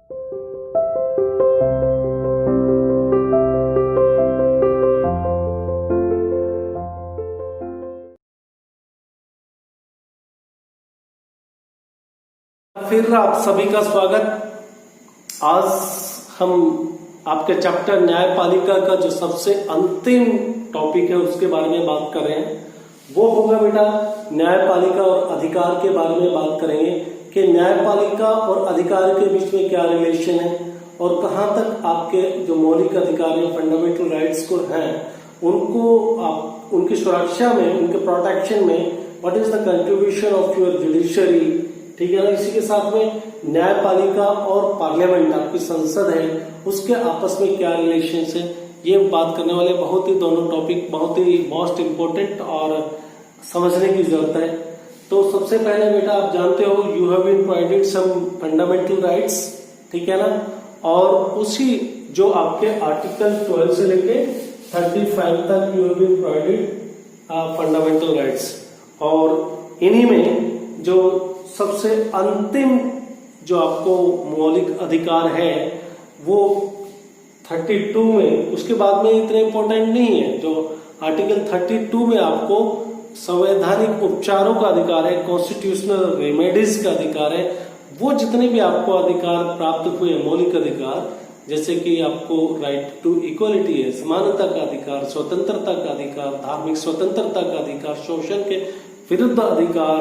फिर आप सभी का स्वागत। आज हम आपके चैप्टर न्यायपालिका का जो सबसे अंतिम टॉपिक है उसके बारे में बात कर रहे हैं। वो होगा बेटा न्यायपालिका और अधिकार के बारे में बात करेंगे कि न्यायपालिका और अधिकार के बीच में क्या रिलेशन है और कहां तक आपके जो मौलिक अधिकार है, फंडामेंटल राइट्स को हैं, उनको आप उनकी सुरक्षा में, उनके प्रोटेक्शन में what is the contribution of your judiciary. ठीक है ना। इसी के साथ में न्यायपालिका और पार्लियामेंट, आपकी संसद है, उसके आपस में क्या रिलेशन है, ये बात करने वाले। बहुत ही दोनों टॉपिक बहुत ही मोस्ट इम्पोर्टेंट और समझने की जरूरत है। तो सबसे पहले बेटा आप जानते हो you have been provided some fundamental rights, ठीक है ना। और उसी जो आपके आर्टिकल 12 से लेके 35 तक you have been provided fundamental rights. और इन्हीं में जो सबसे अंतिम जो आपको मौलिक अधिकार है वो 32 में, उसके बाद में इतने इंपॉर्टेंट नहीं है। जो आर्टिकल 32 में आपको संवैधानिक उपचारों का अधिकार है, कॉन्स्टिट्यूशनल रेमेडीज का अधिकार है। वो जितने भी आपको अधिकार प्राप्त हुए मौलिक अधिकार, जैसे कि आपको राइट टू इक्वलिटी है, समानता का अधिकार, स्वतंत्रता का अधिकार, धार्मिक स्वतंत्रता का अधिकार, शोषण के विरुद्ध अधिकार,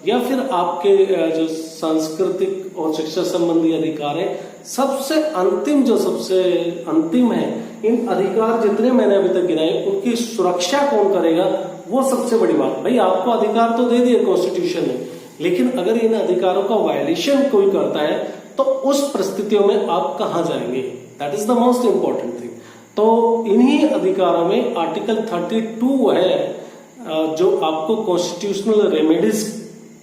या फिर आपके जो सांस्कृतिक और शिक्षा संबंधी अधिकार है, सबसे अंतिम है। इन अधिकार जितने मैंने अभी तक गिनाए उनकी सुरक्षा कौन करेगा, वो सबसे बड़ी बात। भाई आपको अधिकार तो दे दिए कॉन्स्टिट्यूशन ने, लेकिन अगर इन अधिकारों का वायलेशन कोई करता है तो उस परिस्थितियों में आप कहां जाएंगे, that is the most important thing. तो इन्हीं अधिकारों में आर्टिकल 32 है जो आपको कॉन्स्टिट्यूशनल रेमेडीज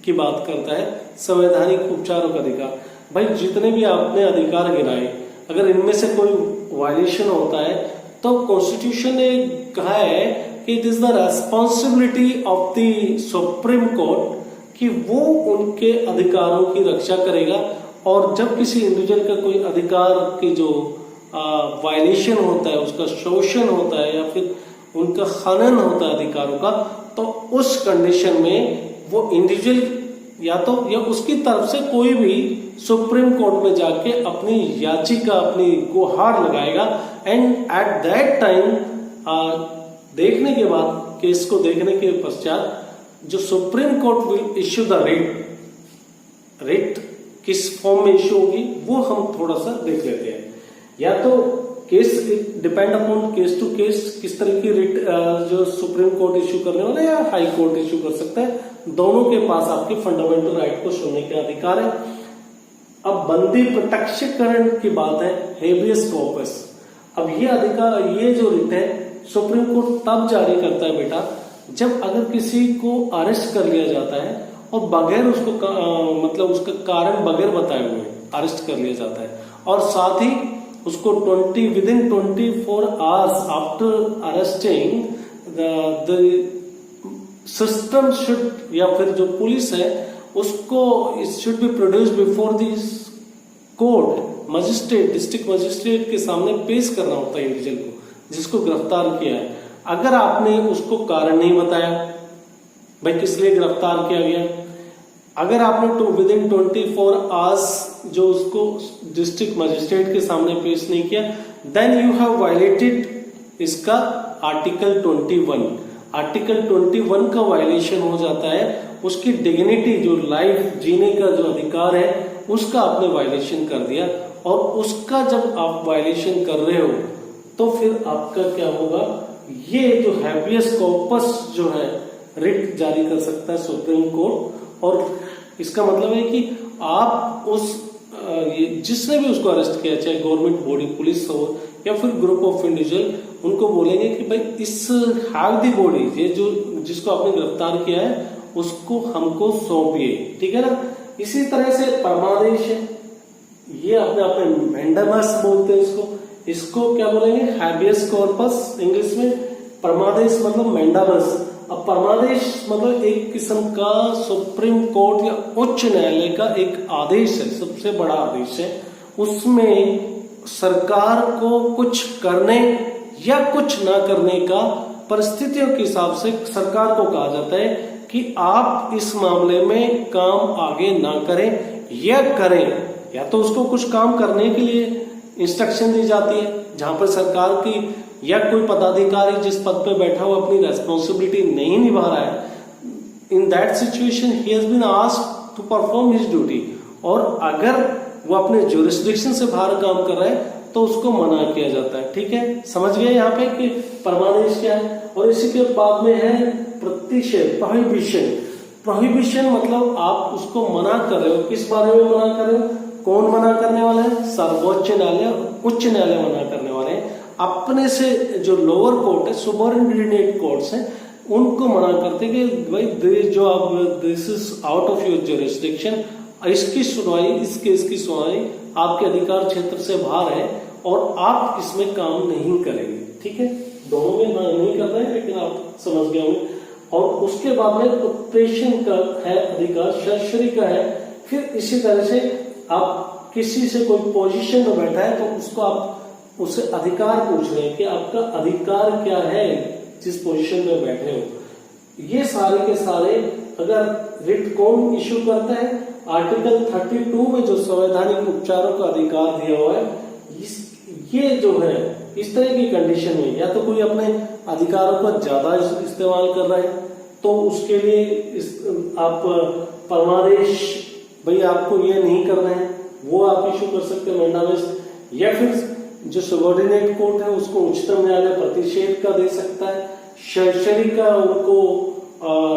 की बात करता है, संवैधानिक उपचारों का अधिकार। भाई जितने भी आपने अधिकार गिनाए, अगर इनमें से कोई वायलेशन होता है तो कॉन्स्टिट्यूशन ने कहा है कि it is the responsibility of the supreme court कि वो उनके अधिकारों की रक्षा करेगा। और जब किसी इंडिविजुअल का कोई अधिकार की जो वायलेशन होता है, उसका शोषण होता है या फिर उनका खनन होता है अधिकारों का, तो उस कंडीशन में वो इंडिविजुअल या उसकी तरफ से कोई भी सुप्रीम कोर्ट में जाके अपनी याचिका, अपनी गुहार लगाएगा। एंड एट दैट टाइम देखने के बाद, केस को देखने के पश्चात, जो supreme court will issue the writ किस फॉर्म में इश्यू होगी वो हम थोड़ा सा देख लेते हैं। या तो case depend upon case to case, किस तरह की रिट जो सुप्रीम कोर्ट इश्यू करने वाला या हाई कोर्ट इश्यू कर सकता है। दोनों के पास आपके फंडामेंटल राइट को सुनने के अधिकार है। अब बंदी प्रत्यक्षीकरण की बात है, हेबियस कॉर्पस। अब ये अधिकार, ये जो रिट है सुप्रीम कोर्ट तब जारी करता है बेटा जब अगर किसी को अरेस्ट कर लिया जाता है और बगैर उसको मतलब उसका कारण बगैर बताए हुए अरेस्ट कर लिया जाता है, और साथ ही उसको within 24 hours after arresting the system should, या फिर जो पुलिस है उसको it should be produce before this court, magistrate, district magistrate के सामने पेश करना होता है इंडिविजुअल को जिसको गिरफ्तार किया है। अगर आपने उसको कारण नहीं बताया, भाई किस लिए गिरफ्तार किया गया, अगर आपने विदिन 24 आवर्स जो उसको डिस्ट्रिक्ट मजिस्ट्रेट के सामने पेश नहीं किया, देन यू हैव वायलेटेड इसका आर्टिकल 21। आर्टिकल 21 का वायलेशन हो जाता है। उसकी डिग्निटी, जो लाइफ जीने का जो अधिकार है, उसका आपने वायलेशन कर दिया। और उसका जब आप वायलेशन कर रहे हो तो फिर आपका क्या होगा, ये जो हैबियस कॉर्पस जो है रिट जारी कर सकता है सुप्रीम कोर्ट। और इसका मतलब है कि आप उस जिसने भी उसको अरेस्ट किया, चाहे गवर्नमेंट बॉडी पुलिस हो या फिर ग्रुप ऑफ इंडिविजुअल, उनको बोलेंगे कि भाई इस हैव दी बॉडी, ये जो जिसको आपने गिरफ्तार किया है उसको हमको सौंपिए, ठीक है ना। इसी तरह से परमादेश है, ये अपने मैंडामस बोलते हैं इसको क्या बोलेंगे, हैबियस कॉर्पस इंग्लिश में। परमादेश मतलब मैंडामस। अब परमादेश मतलब एक किस्म का सुप्रीम कोर्ट या उच्च न्यायालय का एक आदेश है, सबसे बड़ा आदेश है, उसमें सरकार को कुछ करने या कुछ ना करने का परिस्थितियों के हिसाब से सरकार को कहा जाता है कि आप इस मामले में काम आगे ना करें या करें, या तो उसको कुछ काम करने के लिए इंस्ट्रक्शन दी जाती है जहां पर सरकार की या कोई पदाधिकारी जिस पद पे बैठा हुआ अपनी रेस्पॉन्सिबिलिटी नहीं निभा रहा है, in that situation he has been asked to perform his duty, और अगर वो अपने ज्यूरिसडिक्शन से बाहर काम कर रहा है तो उसको मना किया जाता है। ठीक है, समझ गए यहाँ पे कि परमादेश क्या है। और इसी के बाद में है प्रतिषेध, प्रोहिबिशन। प्रोहिबिशन मतलब आप उसको मना कर रहे हो, किस बारे में मना कर रहे हो, कौन मना करने वाला है, सर्वोच्च न्यायालय, उच्च न्यायालय मना करने वाले हैं। अपने से जो लोअर कोर्ट है, सुबॉर्डिनेट कोर्ट्स हैं, उनको मना करते कि भाई जो आप this is out of your jurisdiction, इसकी सुनवाई, इस केस की सुनवाई आपके अधिकार क्षेत्र से बाहर है और आप इसमें काम नहीं करेंगे। ठीक है, दोनों में नहीं कर रहे हैं लेकिन आप समझ गए होंगे। और उसके बाद में उत्प्रेषण का है अधिकार, शर्षरी का है। फिर इसी तरह से आप किसी से कोई पोजीशन में बैठा है तो उसको आप उससे अधिकार पूछ रहे हैं कि आपका अधिकार क्या है जिस पोजीशन में बैठे हो। ये सारे के सारे अगर रिट कौन इश्यू करता है, आर्टिकल 32 में जो संवैधानिक उपचारों का अधिकार दिया हुआ है, ये जो है इस तरह की कंडीशन में या तो कोई अपने अधिकारों का ज्यादा इस्तेमाल कर रहा है तो उसके लिए आप परमादेश, भाई आपको ये नहीं करना है, वो आप इशू कर सकते हैं मैंडामेस। या फिर जो सबॉर्डिनेट कोर्ट है उसको उच्चतम न्यायालय प्रतिषेध का दे सकता है, शर्षरी का उनको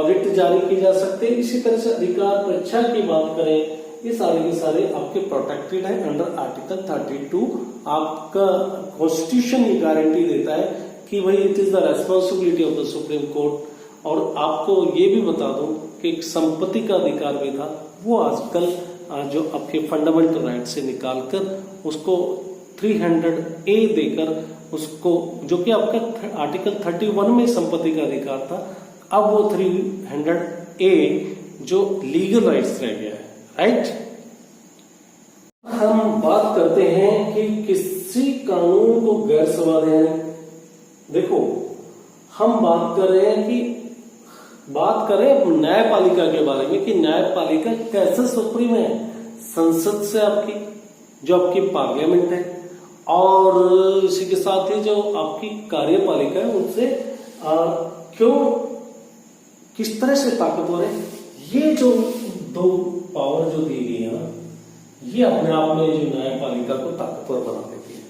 रिट जारी की जा सकते हैं। इसी तरह से अधिकार परीक्षा की बात करें, ये सारे के सारे आपके प्रोटेक्टेड है अंडर आर्टिकल 32। आपका कॉन्स्टिट्यूशन ये गारंटी देता है कि भाई it is the responsibility of the supreme court. और आपको ये भी बता दूं कि एक संपत्ति का अधिकार भी था, वो आजकल जो आपके फंडामेंटल राइट से निकालकर उसको 300A देकर उसको, जो कि आपका आर्टिकल 31 में संपत्ति का अधिकार था, अब वो 300A जो लीगल राइट्स रह गया है। राइट, हम बात करते हैं कि किसी कानून को गैर संवैधानिक, देखो हम बात कर रहे हैं कि बात करें न्यायपालिका के बारे में कि न्यायपालिका कैसे सुप्रीम है, संसद से आपकी जो आपकी पार्लियामेंट है, और इसी के साथ ही जो आपकी कार्यपालिका है उनसे क्यों किस तरह से ताकतवर है। ये जो दो पावर जो दी गई है ना, ये अपने आप में जो न्यायपालिका को ताकतवर बना देती है।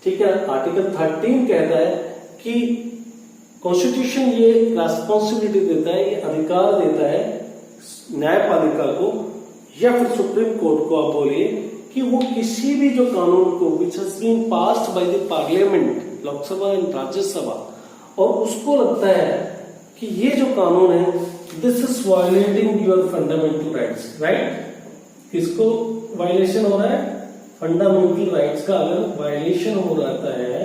ठीक है, आर्टिकल 13 कहता है कि कॉन्स्टिट्यूशन ये रेस्पॉन्सिबिलिटी देता है, ये अधिकार देता है न्यायपालिका को या फिर सुप्रीम कोर्ट को, आप बोलिए, कि वो किसी भी जो कानून को which has been passed by the parliament, Lok Sabha and Rajya Sabha, और उसको लगता है कि ये जो कानून है this is violating your fundamental rights, right, किसको वायलेशन हो रहा है, फंडामेंटल राइट्स का अगर वायलेशन हो रहता है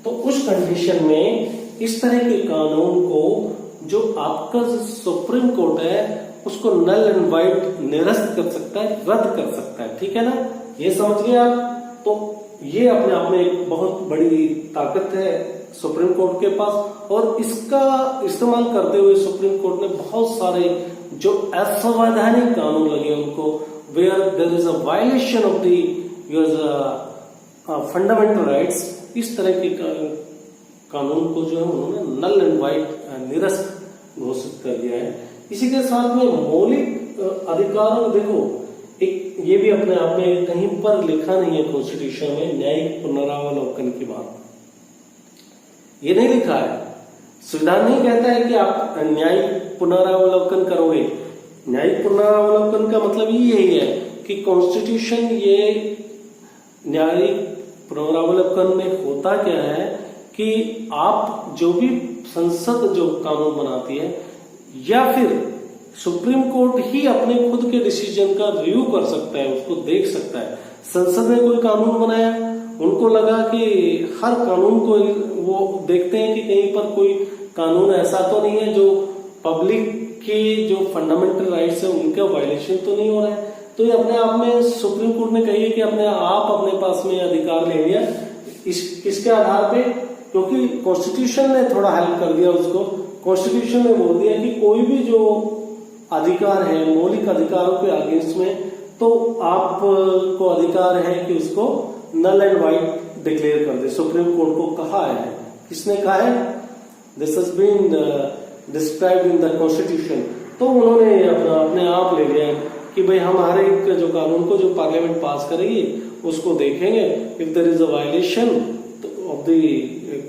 तो उस कंडीशन में इस तरह के कानून को जो आपका सुप्रीम कोर्ट है उसको नल एंड वाइड निरस्त कर सकता है, रद्द कर सकता है। ठीक है ना, ये समझ गए आप। तो ये अपने आप में एक बहुत बड़ी ताकत है सुप्रीम कोर्ट के पास, और इसका इस्तेमाल करते हुए सुप्रीम कोर्ट ने बहुत सारे जो असंवैधानिक कानून लगे उनको, where there is a violation of the your fundamental rights, इस तरह के कानून को जो है उन्होंने नल एंड वाइड निरस्त घोषित कर दिया है। इसी के साथ में मौलिक अधिकारों, देखो एक ये भी अपने आप में कहीं पर लिखा नहीं है कॉन्स्टिट्यूशन में न्यायिक पुनरावलोकन की बात, ये नहीं लिखा है। संविधान नहीं कहता है कि आप न्यायिक पुनरावलोकन करोगे। न्यायिक पुनरावलोकन का मतलब ही यही है कि कॉन्स्टिट्यूशन ये न्यायिक पुनरावलोकन में होता क्या है कि आप जो भी संसद जो कानून बनाती है या फिर सुप्रीम कोर्ट ही अपने खुद के डिसीजन का रिव्यू कर सकता है, उसको देख सकता है। संसद ने कोई कानून बनाया, उनको लगा कि हर कानून को वो देखते हैं कि कहीं पर कोई कानून ऐसा तो नहीं है जो पब्लिक के जो फंडामेंटल राइट्स है उनका वायलेशन तो नहीं हो रहा है, तो ये अपने आप में सुप्रीम कोर्ट ने कही है कि अपने आप अपने पास में अधिकार ले लिया। किसके आधार पे? क्योंकि कॉन्स्टिट्यूशन ने थोड़ा हेल्प कर दिया उसको। कॉन्स्टिट्यूशन ने बोल दिया कि कोई भी जो अधिकार है मौलिक अधिकारों के अगेंस्ट में, तो आपको अधिकार है कि उसको नल एंड वाइड डिक्लेयर कर दे। सुप्रीम कोर्ट को कहा है। किसने कहा है? This has been described in the constitution. तो उन्होंने अपने आप ले लिया कि भाई हम हर एक जो कानून को जो पार्लियामेंट पास करेगी उसको देखेंगे, if there is a violation of the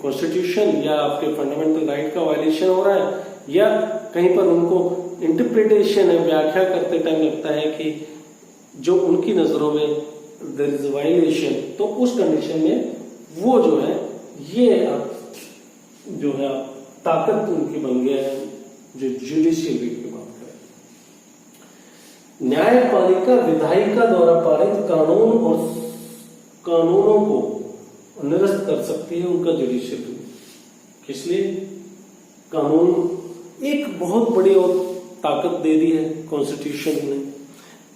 constitution या आपके फंडामेंटल राइट का वायलेशन हो रहा है, या कहीं पर उनको इंटरप्रिटेशन है, व्याख्या करते टाइम लगता है कि जो उनकी नजरों में देयर इज वायलेशन, तो उस कंडीशन में वो जो है ये जो है ताकत उनकी बन गया है जो जुडिशियल रिव्यू की बात करें। न्यायपालिका विधायिका द्वारा पारित कानून और कानूनों को निरस्त कर सकती है उनका जुडिशियल रिव्यू। इसलिए कानून एक बहुत बड़ी और ताकत दे दी है कॉन्स्टिट्यूशन ने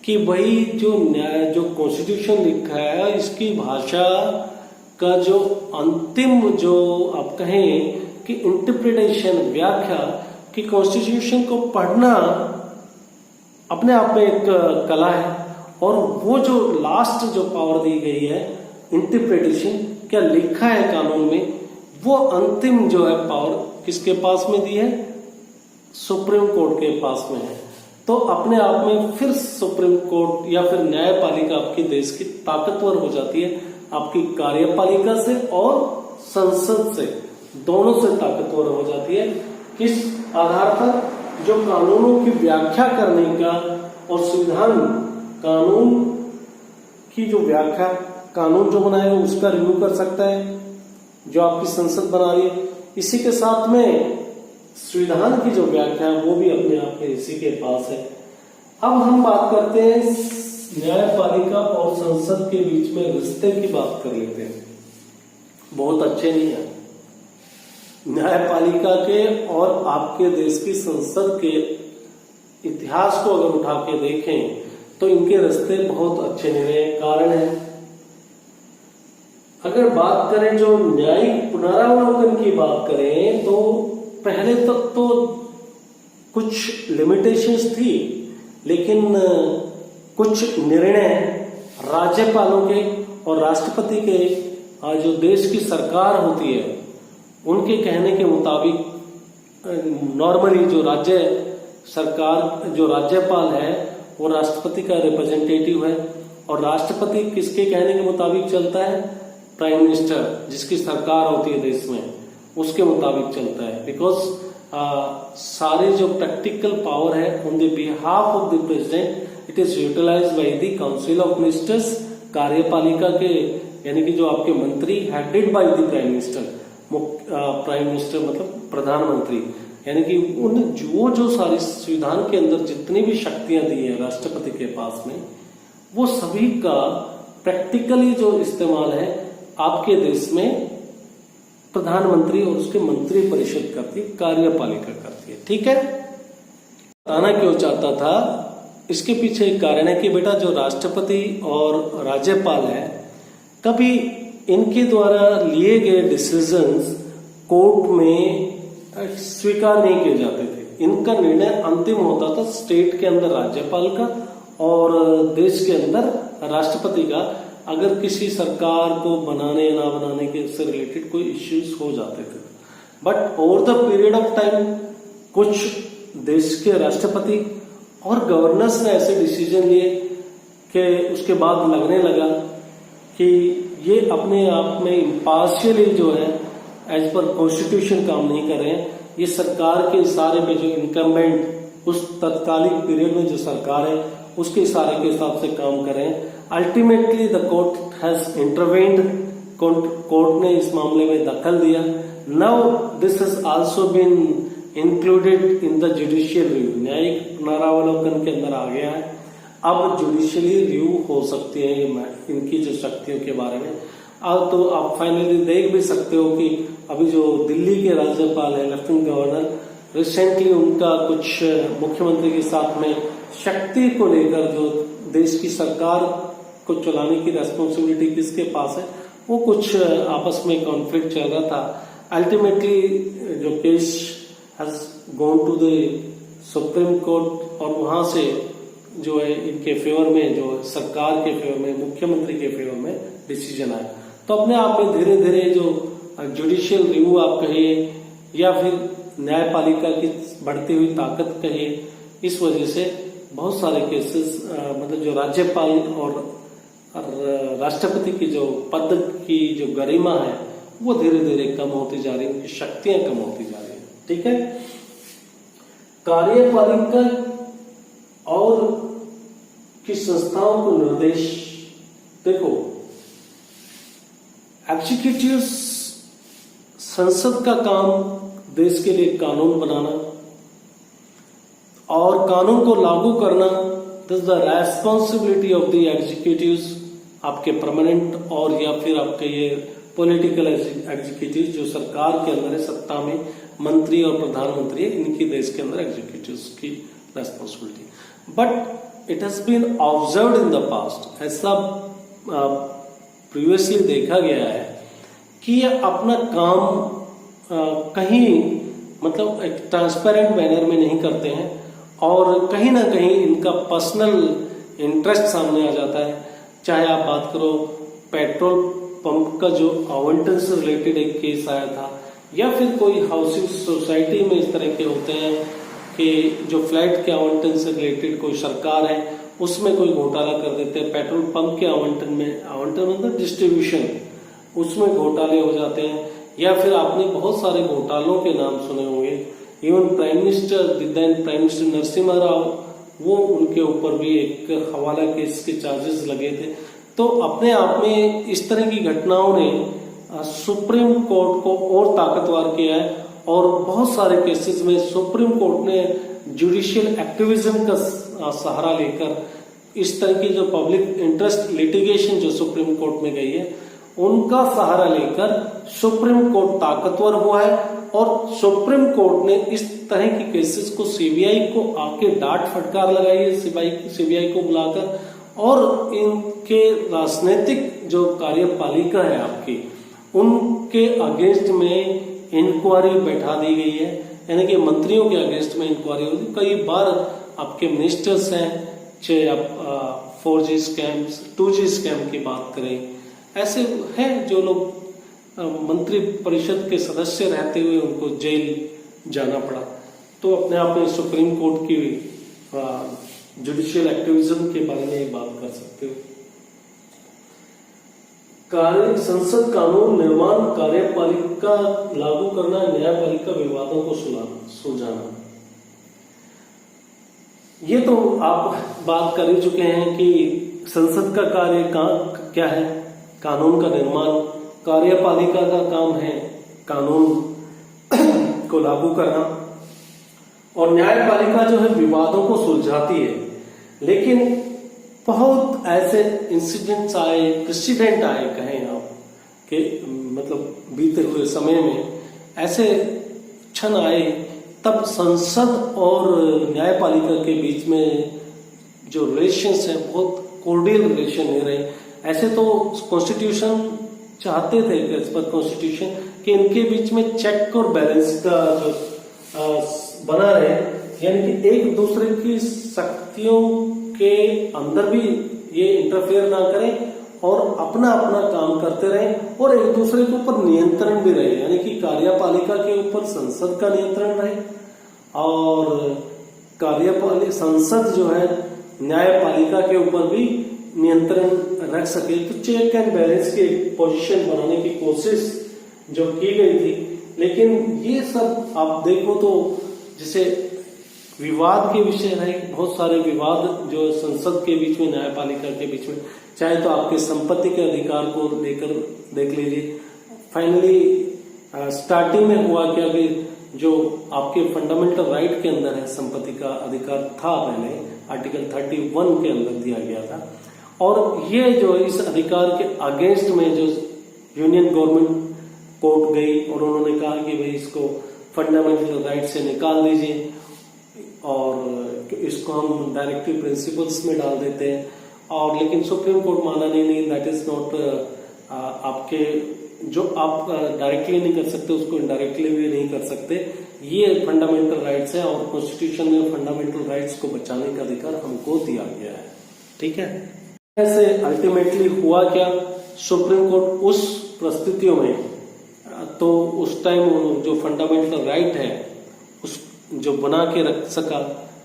कि भाई जो कॉन्स्टिट्यूशन लिखा है इसकी भाषा का जो अंतिम जो आप कहें कि इंटरप्रिटेशन, व्याख्या, कि कॉन्स्टिट्यूशन को पढ़ना अपने आप में एक कला है, और वो जो लास्ट जो पावर दी गई है इंटरप्रिटेशन, क्या लिखा है कानून में, वो अंतिम जो है पावर किसके पास में दी है? सुप्रीम कोर्ट के पास में है। तो अपने आप में फिर सुप्रीम कोर्ट या फिर न्यायपालिका आपकी देश की ताकतवर हो जाती है, आपकी कार्यपालिका से और संसद से, दोनों से ताकतवर हो जाती है। किस आधार पर? जो कानूनों की व्याख्या करने का और संविधान कानून की जो व्याख्या, कानून जो बनाएगा उसका रिव्यू कर सकता है जो आपकी संसद बना रही है। इसी के साथ में संविधान की जो व्याख्या है वो भी अपने आप में इसी के पास है। अब हम बात करते हैं न्यायपालिका और संसद के बीच में रिश्ते की बात कर लेते हैं। बहुत अच्छे नहीं है। न्यायपालिका के और आपके देश की संसद के इतिहास को अगर उठा के देखें तो इनके रिश्ते बहुत अच्छे नहीं रहे। कारण है, अगर बात करें जो न्यायिक पुनरावलोकन की बात करें तो पहले तक तो कुछ लिमिटेशंस थी, लेकिन कुछ निर्णय राज्यपालों के और राष्ट्रपति के जो देश की सरकार होती है उनके कहने के मुताबिक नॉर्मली जो राज्य सरकार, जो राज्यपाल है वो राष्ट्रपति का रिप्रेजेंटेटिव है, और राष्ट्रपति किसके कहने के मुताबिक चलता है? प्राइम मिनिस्टर, जिसकी सरकार होती है देश में, उसके मुताबिक चलता है। बिकॉज सारे जो प्रैक्टिकल पावर है on the behalf of the president it is utilized by the council of ministers, कार्यपालिका के यानी कि जो आपके मंत्री headed by the prime minister. Prime minister मतलब प्रधानमंत्री, यानी कि उन जो सारी संविधान के अंदर जितनी भी शक्तियां दी है राष्ट्रपति के पास में, वो सभी का प्रैक्टिकली जो इस्तेमाल है आपके देश में प्रधानमंत्री और उसके मंत्री परिषद करती है, कार्यपालिका करती है। ठीक है, बताना क्यों चाहता था, इसके पीछे एक कारण है कि बेटा जो राष्ट्रपति और राज्यपाल है, कभी इनके द्वारा लिए गए डिसीजंस कोर्ट में स्वीकार नहीं किए जाते थे। इनका निर्णय अंतिम होता था स्टेट के अंदर राज्यपाल का और देश के अंदर राष्ट्रपति का, अगर किसी सरकार को बनाने ना बनाने के से रिलेटेड कोई इश्यूज हो जाते थे। But over the period of time कुछ देश के राष्ट्रपति और गवर्नर्स ने ऐसे डिसीजन लिए कि उसके बाद लगने लगा कि ये अपने आप में इम्पार्शियली जो है एज पर कॉन्स्टिट्यूशन काम नहीं कर रहे हैं। ये सरकार के इशारे पे जो इनकम्बेंट उस तत्कालिक पीरियड में जो सरकार है उसके इशारे के हिसाब से काम कर रहे हैं। Ultimately the court has intervened, court ने इस मामले में दखल दिया। Now this has also been included in the judicial review, न्यायिक पुनरावलोकन के अंदर आ गया है। अब जुडिशियली रिव्यू हो सकती है इनकी जो शक्तियों के बारे में। अब तो आप फाइनली देख भी सकते हो कि अभी जो दिल्ली के राज्यपाल है, लेफ्टिनेंट गवर्नर, रिसेंटली उनका कुछ मुख्यमंत्री के साथ में शक्ति को लेकर जो देश की सरकार को चलाने की रेस्पॉन्सिबिलिटी किसके पास है, वो कुछ आपस में कॉन्फ्लिक्ट चल रहा था। अल्टीमेटली जो case has gone to the supreme court और वहां से जो है इनके फेवर में, जो सरकार के फेवर में, मुख्यमंत्री के फेवर में डिसीजन आया। तो अपने आप में धीरे धीरे जो जुडिशियल रिव्यू आप कहिए या फिर न्यायपालिका की बढ़ती हुई ताकत कहिए, इस वजह से बहुत सारे केसेस मतलब जो राज्यपाल और राष्ट्रपति की जो पद की जो गरिमा है वो धीरे धीरे कम होती जा रही है, उनकी शक्तियां कम होती जा रही है। ठीक है, कार्यपालिका और की संस्थाओं को निर्देश, देखो एग्जीक्यूटिव संसद का काम देश के लिए कानून बनाना और कानून को लागू करना, this the responsibility of the executives, आपके परमानेंट और या फिर आपके ये पॉलिटिकल एग्जीक्यूटिव जो सरकार के अंदर है, सत्ता में मंत्री और प्रधानमंत्री है, इनकी देश के अंदर एग्जीक्यूटिव्स की responsibility. But it has been observed in the past, ऐसा प्रीवियसली देखा गया है कि ये अपना काम कहीं मतलब एक ट्रांसपेरेंट मैनर में नहीं करते हैं और कहीं ना कहीं इनका पर्सनल इंटरेस्ट सामने आ जाता है। चाहे आप बात करो पेट्रोल पंप का जो आवंटन से रिलेटेड एक केस आया था, या फिर कोई हाउसिंग सोसाइटी में इस तरह के होते हैं कि जो फ्लैट के आवंटन से रिलेटेड कोई सरकार है उसमें कोई घोटाला कर देते हैं, पेट्रोल पंप के आवंटन मतलब डिस्ट्रीब्यूशन, उसमें घोटाले हो जाते हैं। या फिर आपने बहुत सारे घोटालों के नाम सुने होंगे, even prime minister Narasimha Rao, वो उनके ऊपर भी एक हवाला केस के चार्जेस लगे थे। तो अपने आप में इस तरह की घटनाओं ने सुप्रीम कोर्ट को और ताकतवर किया है और बहुत सारे केसेस में सुप्रीम कोर्ट ने जुडिशियल एक्टिविज्म का सहारा लेकर इस तरह की जो पब्लिक इंटरेस्ट लिटिगेशन जो सुप्रीम कोर्ट में गई है उनका सहारा लेकर सुप्रीम कोर्ट ताकतवर हुआ है और सुप्रीम कोर्ट ने इस तरह की केसेस को सीबीआई को आके डांट फटकार लगाई है, सीबीआई को बुलाकर, और इनके राजनीतिक जो कार्यपालिका है आपकी, उनके अगेंस्ट में इंक्वायरी बैठा दी गई है, यानी कि मंत्रियों के अगेंस्ट में इंक्वायरी होती। कई बार आपके मिनिस्टर्स हैं, चाहे आप 4G स्कैम 2G स्कैम की बात करें, ऐसे हैं जो लोग मंत्री परिषद के सदस्य रहते हुए उनको जेल जाना पड़ा। तो अपने आप में सुप्रीम कोर्ट की जुडिशियल एक्टिविज्म के बारे में बात कर सकते हो। संसद कानून निर्माण, कार्यपालिका लागू करना, न्यायपालिका विवादों को सुलझाना, ये तो आप बात कर ही चुके हैं कि संसद का कार्य क्या है, कानून का निर्माण, कार्यपालिका का काम है कानून को लागू करना, और न्यायपालिका जो है विवादों को सुलझाती है। लेकिन बहुत ऐसे इंसिडेंट्स आए, प्रेसिडेंट आए कहें आप कि मतलब बीते हुए समय में ऐसे क्षण आए तब संसद और न्यायपालिका के बीच में जो रिलेशंस है बहुत कोर्डियल रिलेशन नहीं रहे। ऐसे तो कॉन्स्टिट्यूशन चाहते थे एज पर कॉन्स्टिट्यूशन कि इनके बीच में चेक और बैलेंस का जो बना रहे, यानी कि एक दूसरे की शक्तियों के अंदर भी ये इंटरफेयर ना करें और अपना अपना काम करते रहें और एक दूसरे के ऊपर नियंत्रण भी रहे, यानी कि कार्यपालिका के ऊपर संसद का नियंत्रण रहे और संसद जो है न्यायपालिका के ऊपर भी नियंत्रण रख सके। तो चेक एंड बैलेंस की पोजीशन बनाने की कोशिश जो की गई थी, लेकिन ये सब आप देखो तो जैसे विवाद के विषय रहे, बहुत सारे विवाद जो संसद के बीच में, न्यायपालिका के बीच में, चाहे तो आपके संपत्ति के अधिकार को लेकर देख लीजिए। फाइनली स्टार्टिंग में हुआ क्या कि जो आपके फंडामेंटल राइट के अंदर है, संपत्ति का अधिकार था, पहले आर्टिकल 31 के अंदर दिया गया था, और ये जो इस अधिकार के अगेंस्ट में जो यूनियन गवर्नमेंट कोर्ट गई और उन्होंने कहा कि भाई इसको फंडामेंटल राइट से निकाल दीजिए और इसको हम डायरेक्टिव प्रिंसिपल्स में डाल देते हैं। और लेकिन सुप्रीम कोर्ट माना नहीं, दैट इज नॉट आपके जो आप डायरेक्टली नहीं कर सकते उसको इनडायरेक्टली भी नहीं कर सकते। ये फंडामेंटल राइट्स है और कॉन्स्टिट्यूशन में फंडामेंटल राइट्स को बचाने का अधिकार हमको दिया गया है। ठीक है, ऐसे अल्टीमेटली हुआ क्या, सुप्रीम कोर्ट उस परिस्थितियों में तो उस टाइम जो फंडामेंटल राइट है उस जो बना के रख सका,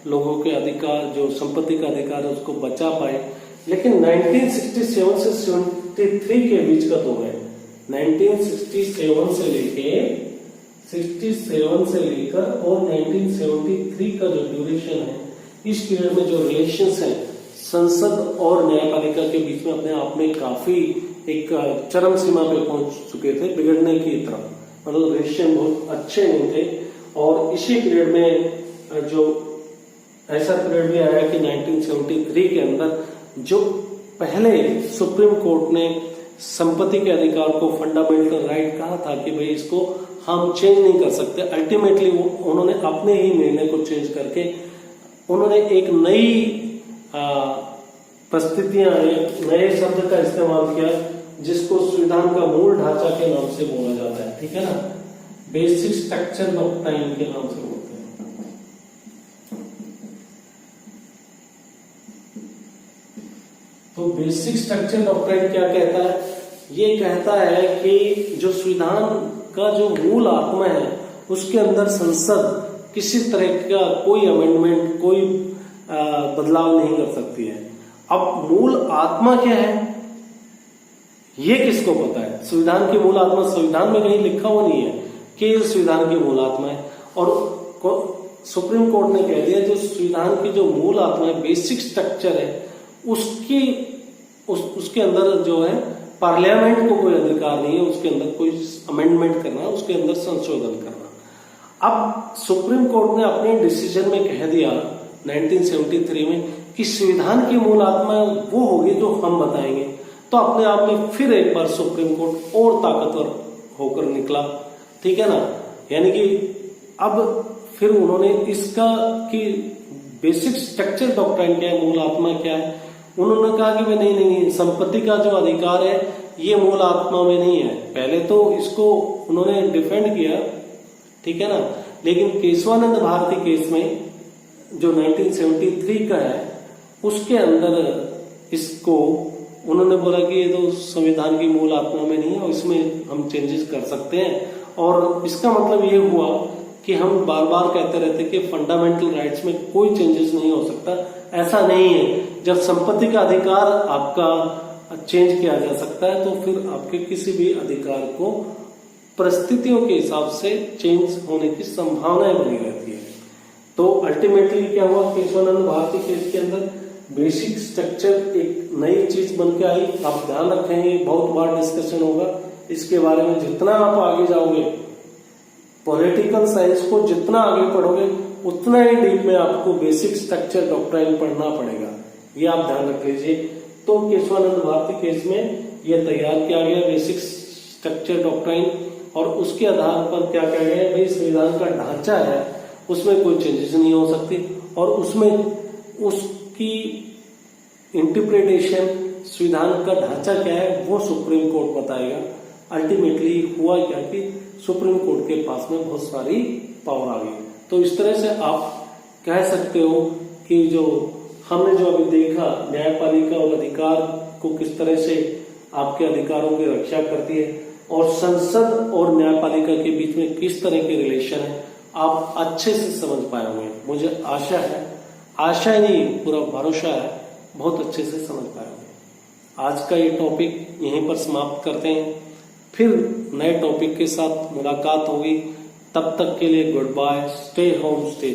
लोगों के अधिकार जो संपत्ति का अधिकार है उसको बचा पाए। लेकिन 1967 से 73 के बीच का दौर है, 1967 से लेकर और 1973 का जो ड्यूरेशन है, इस पीरियड में जो रिलेशंस हैं संसद और न्यायपालिका के बीच में अपने आप में काफी एक चरम सीमा पे पहुंच चुके थे, बिगड़ने की तरफ, मतलब रिलेशन बहुत अच्छे नहीं थे। और इसी पीरियड में जो ऐसा पीरियड भी आया कि 1973 के अंदर जो पहले सुप्रीम कोर्ट ने संपत्ति के अधिकार को फंडामेंटल राइट कहा था कि भाई इसको हम चेंज नहीं कर सकते, अल्टीमेटली उन्होंने अपने ही निर्णय को चेंज करके उन्होंने एक नई परिस्थितियां, एक नए शब्द का इस्तेमाल किया जिसको संविधान का मूल ढांचा के नाम से बोला जाता है। ठीक है ना, बेसिक स्ट्रक्चर डॉक्ट्राइन के नाम से बोलते हैं। तो बेसिक स्ट्रक्चर डॉक्ट्राइन क्या कहता है, ये कहता है कि जो संविधान का जो मूल आत्मा है उसके अंदर संसद किसी तरह का कोई अमेंडमेंट, कोई बदलाव नहीं कर सकती है। अब मूल आत्मा क्या है ये किसको पता है? संविधान की मूल आत्मा संविधान में कहीं लिखा हुआ नहीं है कि संविधान की मूल आत्मा है, और सुप्रीम कोर्ट ने कह दिया जो संविधान की जो मूल आत्मा है, बेसिक स्ट्रक्चर है, उसके अंदर जो है पार्लियामेंट को कोई अधिकार नहीं है उसके अंदर कोई अमेंडमेंट करना, उसके अंदर संशोधन करना। अब सुप्रीम कोर्ट ने अपने डिसीजन में कह दिया 1973 में कि संविधान की मूल आत्मा वो होगी जो हम बताएंगे, तो अपने आप में फिर एक बार सुप्रीम कोर्ट और ताकतवर होकर निकला। ठीक है ना, यानी कि अब फिर उन्होंने इसका कि बेसिक स्ट्रक्चर डॉक्ट्राइन क्या है, मूल आत्मा क्या है, उन्होंने कहा कि नहीं, संपत्ति का जो अधिकार है ये मूल आत्मा में नहीं है। पहले तो इसको उन्होंने डिफेंड किया, ठीक है ना, लेकिन केशवानंद भारती केस में जो 1973 का है उसके अंदर इसको उन्होंने बोला कि ये तो संविधान की मूल आत्मा में नहीं है और इसमें हम चेंजेस कर सकते हैं। और इसका मतलब ये हुआ कि हम बार बार कहते रहते कि फंडामेंटल राइट्स में कोई चेंजेस नहीं हो सकता, ऐसा नहीं है। जब संपत्ति का अधिकार आपका चेंज किया जा सकता है तो फिर आपके किसी भी अधिकार को परिस्थितियों के हिसाब से चेंज होने की संभावनाएं बनी रहती है। तो अल्टीमेटली क्या हुआ, केशवानंद भारती केस के अंदर बेसिक स्ट्रक्चर एक नई चीज बन के आई। आप ध्यान रखेंगे, बहुत बार डिस्कशन होगा इसके बारे में। जितना आप आगे जाओगे पॉलिटिकल साइंस को जितना आगे पढ़ोगे उतना ही डीप में आपको बेसिक स्ट्रक्चर डॉक्ट्राइन पढ़ना पड़ेगा, ये आप ध्यान रख लीजिए। तो केशवानंद भारती केस में ये तैयार किया गया बेसिक स्ट्रक्चर डॉक्ट्राइन, और उसके आधार पर क्या कहा गया, भाई संविधान का ढांचा है उसमें कोई चेंजेस नहीं हो सकती, और उसमें उसकी इंटरप्रिटेशन संविधान का ढांचा क्या है वो सुप्रीम कोर्ट बताएगा। अल्टीमेटली हुआ क्या कि सुप्रीम कोर्ट के पास में बहुत सारी पावर आ गई। तो इस तरह से आप कह सकते हो कि जो हमने जो अभी देखा न्यायपालिका और अधिकार को किस तरह से आपके अधिकारों की रक्षा करती है और संसद और न्यायपालिका के बीच में किस तरह के रिलेशन है, आप अच्छे से समझ पाए होंगे। मुझे आशा है, आशा ही नहीं पूरा भरोसा है, बहुत अच्छे से समझ पाए होंगे। आज का ये टॉपिक यहीं पर समाप्त करते हैं, फिर नए टॉपिक के साथ मुलाकात होगी। तब तक के लिए goodbye, stay home stay